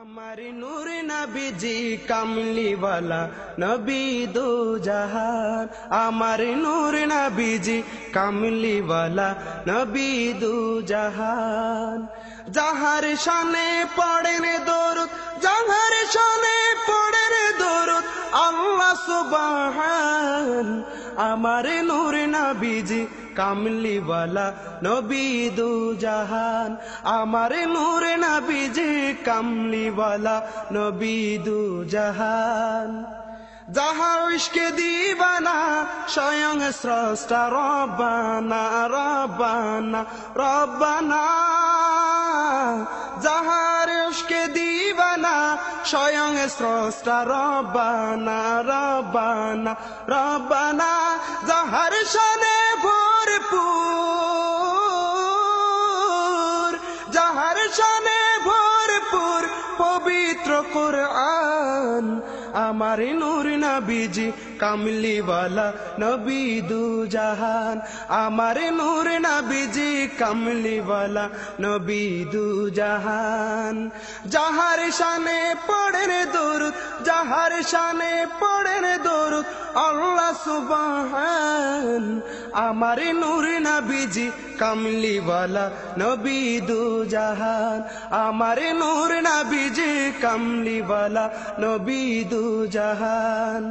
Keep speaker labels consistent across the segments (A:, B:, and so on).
A: আমার নূর নবীজি কামলিওয়ালা নবী দো জাহান। আমার নূর নবীজি কামলিওয়ালা নবী দো জাহান। যাহার শানে পড়েন দরুদ, যাহার শানে পড়েন দরুদ আল্লাহ সুবহান। আমার নূর নবীজি কামলিওয়ালা নবী দো জাহান। আমার নূর নবীজি কামলিওয়ালা নবী দো জাহান। যাহা ইশকে দিবানা স্বয়ং স্রষ্টা রব্বানা রব্বানা রব্বানা। যাহার ইশকে দিবানা স্বয়ং স্রষ্টা রব্বানা রব্বানা রব্বানা। যাহার শানে ভরপুর, যাহার শানে ভরপুর পবিত্র কুরআন। আমার নূর নবীজি কামলিওয়ালা নবী দো জাহান। আমার নূর নবীজি কামলিওয়ালা নবী দো জাহান। যাহার শানে পড়েন দরুদ, যাহার শানে পড়েন দরুদ আল্লাহ সুবহান। আমার নূর নবীজি কামলিওয়ালা নবী দো জাহান। আমার নূর নবীজি কামলিওয়ালা নবী দো জাহান।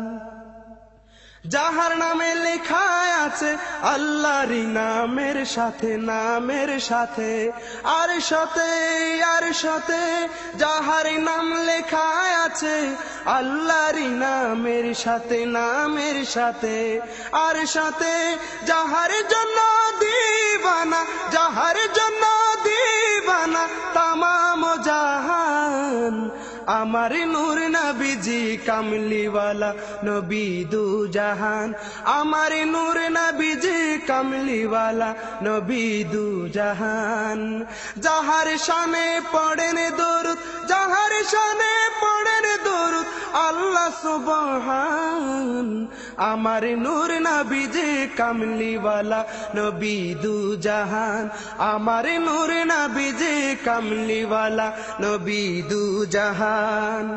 A: যাহার নামে লেখা আছে আল্লাহর নামের সাথে, নামের সাথে আর সাথে আর সাথে। যাহার নাম লেখা আছে আল্লাহর নামের সাথে, নামের সাথে আর সাথে। যাহার জন্য দিবানা, যাহার জন্য দিবানা তামাম জাহান। আমার নূর নবীজি কামলিওয়ালা নবী দো জাহান। আমার নূর নবীজি কামলিওয়ালা নবী দো জাহান। যাহার শানে পড়েন দরুদ, যাহার শানে পড়েন দরুদ আল্লাহ সুবহান। আমার নূর নবীজি কামলিওয়ালা নবী দো জাহান। আমার নূর নবীজি কামলিওয়ালা নবী দো জাহান।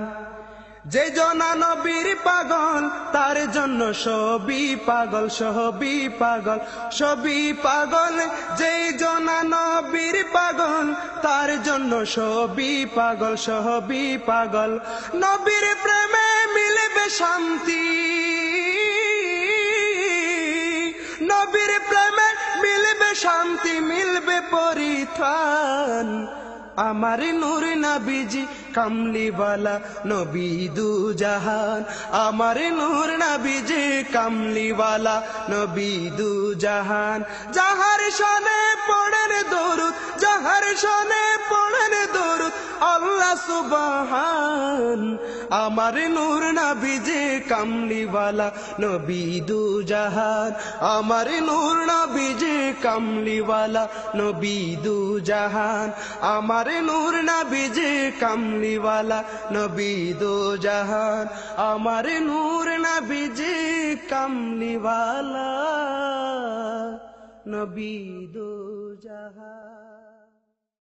A: যে জনা নবীর পাগল তার জন্য সবই পাগল, সবই পাগল, সবই পাগল। যে জনা নবীর পাগল তার জন্য সবই পাগল, সবই পাগল। নবীর প্রেমে মিলবে শান্তি, নবীর প্রেমে মিলবে শান্তি, মিলবে পরিত্রাণ। আমার নূর নবীজি কামলিওয়ালা নবী দো জাহান। আমার নূর নবীজি কামলিওয়ালা নবী দো জাহান। যাহার শানে পড়েন দরুদ, যাহার শানে পড়েন দরুদ আল্লাহ সুবহান। আমার নূর নবীজি কামলিওয়ালা নবী দো জাহান। আমার নূর নবীজি কামলিওয়ালা নবী দো জাহান। আমার নূর নবীজি কামলিওয়ালা নবী দো জাহান। আমার নূর নবীজি কামলিওয়ালা নবী দো জাহান।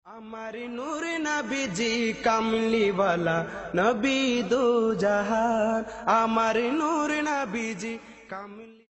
A: আমার নূর নবীজি কামলিওয়ালা নবী দো জাহান। আমার নূর নবীজি কামলি